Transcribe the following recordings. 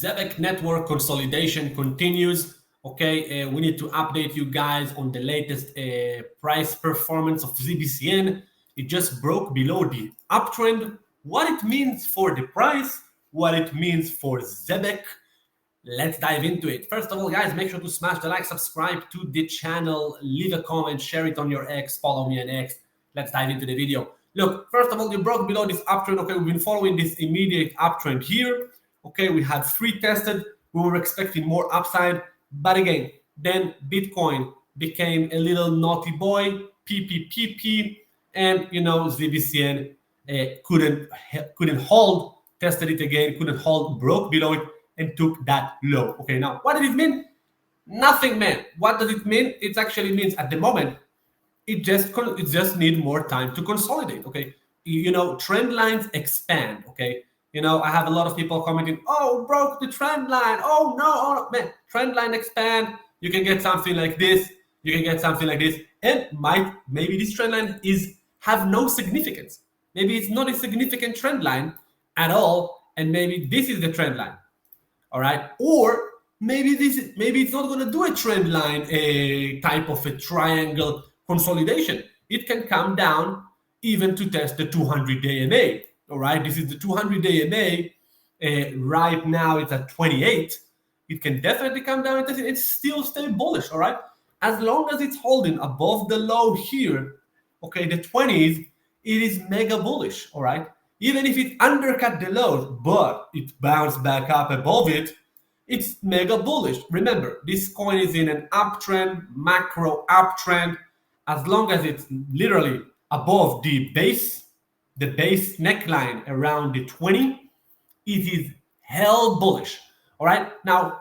Zebec network consolidation continues. Okay, we need to update you guys on the latest price performance of ZBCN. It just broke below the uptrend. What it means for the price, what it means for Zebec. Let's dive into it. First of all, guys, make sure to smash the like, subscribe to the channel, leave a comment, share it on your X, follow me on X. Let's dive into the video. Look, first of all, you broke below this uptrend. Okay, we've been following this immediate uptrend here. Okay, we had free tested. We were expecting more upside. But again, then Bitcoin became a little naughty boy, PPPP, and ZBCN couldn't hold, tested it again, couldn't hold, broke below it, and took that low. Okay, now what does it mean? Nothing, man. What does it mean? It actually means at the moment it just need more time to consolidate. Okay, trend lines expand. Okay, I have a lot of people commenting, oh, broke the trend line, oh no, man, trend line expand. You can get something like this, you can get something like this, and maybe this trend line have no significance. Maybe it's not a significant trend line at all, and maybe this is the trend line. All right, or maybe it's not going to do a trend line, a type of a triangle consolidation. It can come down even to test the 200-day MA. All right, this is the 200-day MA. Right now it's at 28. It can definitely come down and test it. It's still stay bullish. All right, as long as it's holding above the low here, okay, the 20s, it is mega bullish. All right. Even if it undercut the lows, but it bounced back up above it, it's mega bullish. Remember, this coin is in an uptrend, macro uptrend. As long as it's literally above the base neckline around the 20, it is hell bullish. All right. Now,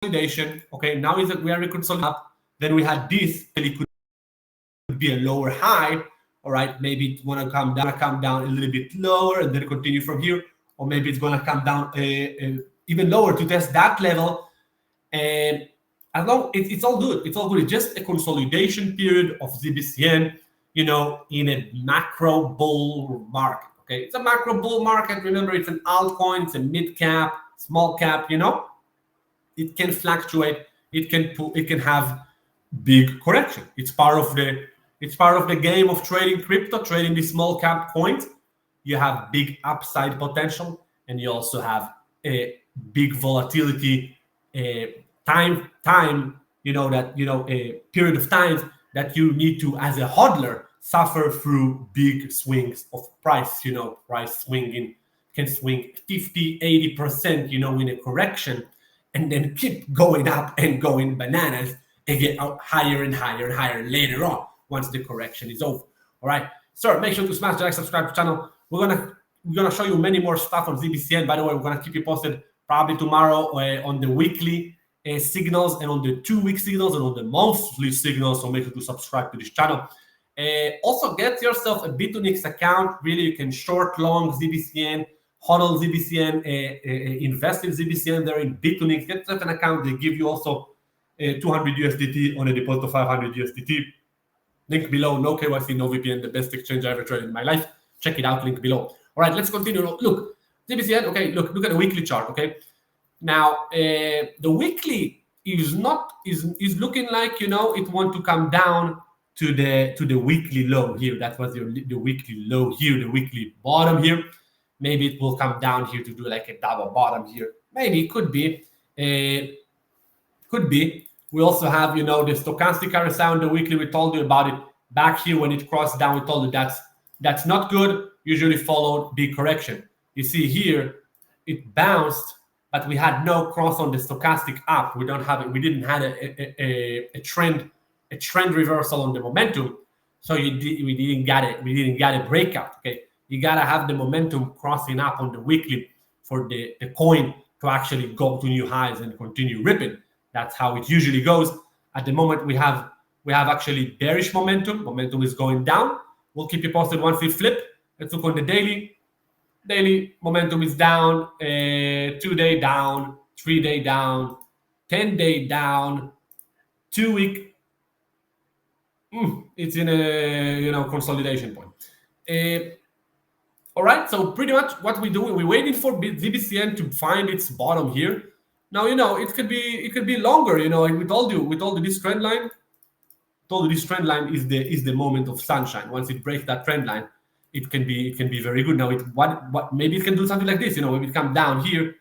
consolidation. Okay. Now is that we are reconsolidating up. Then we had this. It could be a lower high. All right, maybe it's going to come down a little bit lower and then continue from here, or maybe it's going to come down even lower to test that level. And as long it's all good, it's just a consolidation period of ZBCN, in a macro bull market. Okay, it's a macro bull market. Remember, it's an altcoin, it's a mid cap, small cap. It can fluctuate. It can have big correction. It's part of the game of trading crypto, trading the small cap coins. You have big upside potential, and you also have a big volatility time. A period of time that you need to, as a hodler, suffer through big swings of price. Price swinging can swing 50-80%. In a correction, and then keep going up and going bananas and get out higher and higher and higher later on, once the correction is over. All right, so make sure to smash the like, subscribe to the channel. We're gonna show you many more stuff on ZBCN. By the way, we're gonna keep you posted probably tomorrow on the weekly signals, and on the 2-week signals, and on the monthly signals. So make sure to subscribe to this channel. Also, get yourself a Bitunix account. Really, you can short, long ZBCN, hodl ZBCN, invest in ZBCN there in Bitunix. Get yourself an account. They give you also 200 USDT on a deposit of 500 USDT. Link below. No KYC, no VPN. The best exchange I ever traded in my life. Check it out. Link below. All right, let's continue. Look, ZBCN. Okay, look at the weekly chart. Okay, now the weekly is looking like it want to come down to the weekly low here. That was the weekly low here, the weekly bottom here. Maybe it will come down here to do like a double bottom here. Maybe it could be. Could be. We also have, the stochastic RSI on the weekly. We told you about it back here when it crossed down. We told you that's not good. Usually followed big correction. You see here, it bounced, but we had no cross on the stochastic up. We didn't have a trend reversal on the momentum. So we didn't get it. We didn't get a breakout. Okay, you gotta have the momentum crossing up on the weekly for the coin to actually go to new highs and continue ripping. That's how it usually goes. At the moment, we have actually bearish momentum. Momentum is going down. We'll keep you posted once we flip. Let's look on the daily. Daily momentum is down. 2-day down. 3-day down. 10-day down. 2-week. It's in a consolidation point. All right, so pretty much what we do, we're waiting for ZBCN to find its bottom here. Now, it could be longer. Like we told you this trend line. Told you this trend line is the moment of sunshine. Once it breaks that trend line, it can be very good. Now, what maybe it can do something like this. Maybe it come down here,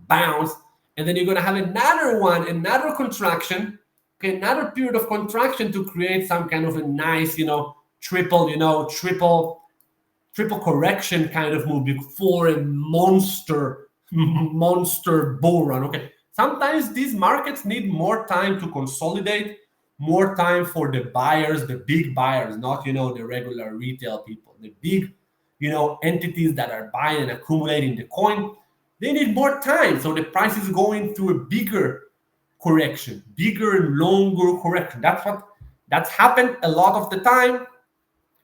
bounce, and then you're gonna have another contraction. Okay, another period of contraction to create some kind of a nice, triple correction kind of move before a monster bull run. Okay, sometimes these markets need more time to consolidate, more time for the buyers, the big buyers, not the regular retail people, the big entities that are buying and accumulating the coin. They need more time, so the price is going through a bigger correction, bigger and longer correction. That's happened a lot of the time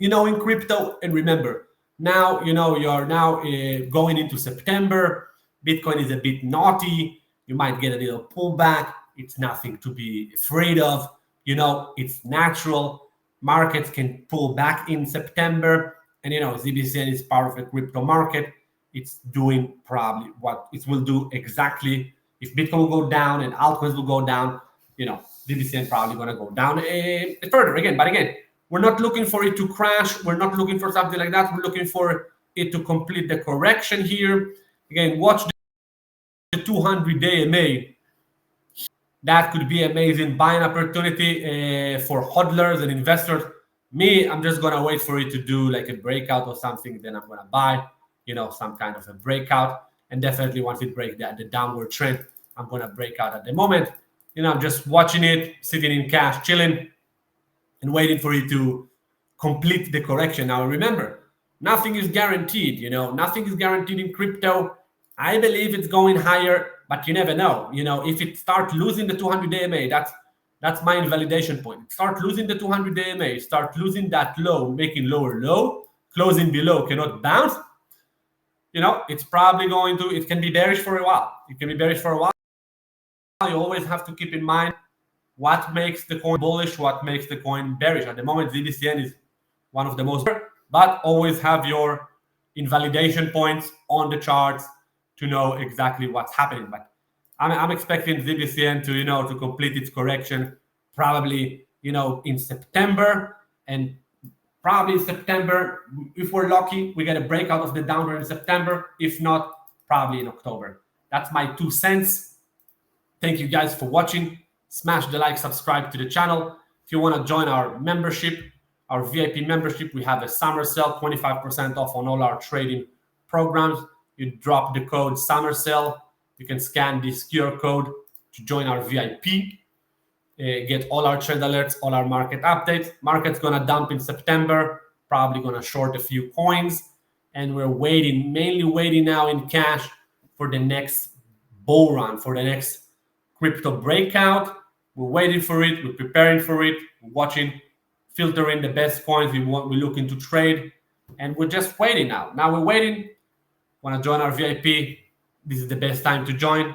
in crypto. And remember, now you're now going into September. Bitcoin is a bit naughty. You might get a little pullback. It's nothing to be afraid of. It's natural. Markets can pull back in September, and ZBCN is part of a crypto market. It's doing probably what it will do exactly. If Bitcoin will go down and altcoins will go down, ZBCN probably going to go down further again. But again, we're not looking for it to crash. We're not looking for something like that. We're looking for it to complete the correction here. Again, watch the 200-day MA. That could be amazing buying opportunity for hodlers and investors. Me, I'm just going to wait for it to do like a breakout or something. Then I'm going to buy, some kind of a breakout. And definitely once it breaks the downward trend, I'm going to break out at the moment. I'm just watching it, sitting in cash, chilling, and waiting for it to complete the correction. Now, remember, nothing is guaranteed. Nothing is guaranteed in crypto. I believe it's going higher, but you never know. If it starts losing the 200-day MA, that's my invalidation point. Start losing the 200-day MA, start losing that low, making lower low, closing below, cannot bounce. It's probably it can be bearish for a while. It can be bearish for a while. You always have to keep in mind what makes the coin bullish, what makes the coin bearish. At the moment, ZBCN is one of the most, but always have your invalidation points on the charts to know exactly what's happening. But I'm expecting ZBCN to complete its correction probably in September, and probably in September, if we're lucky, we get a breakout of the downward in September. If not, probably in October. That's my 2 cents. Thank you guys for watching. Smash the like, subscribe to the channel. If you want to join our membership, our VIP membership, we have a summer sale, 25% off on all our trading programs. You drop the code summer sale. You can scan this QR code to join our VIP. Get all our trend alerts, all our market updates. Market's going to dump in September, probably going to short a few coins. And we're mainly waiting now in cash for the next bull run, for the next crypto breakout. We're waiting for it. We're preparing for it. We're watching, filtering the best coins we're looking to trade. And we're just waiting now. Now we're waiting. Want to join our VIP? This is the best time to join.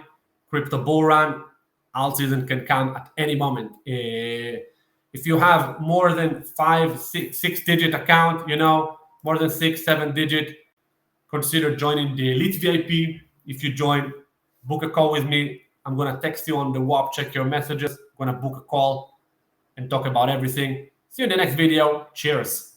Crypto bull run. Alt season can come at any moment. If you have more than 6-digit account, more than 6-7 digit, consider joining the elite VIP. If you join, book a call with me. I'm gonna text you on the WhatsApp, check your messages. I'm gonna book a call and talk about everything. See you in the next video. Cheers.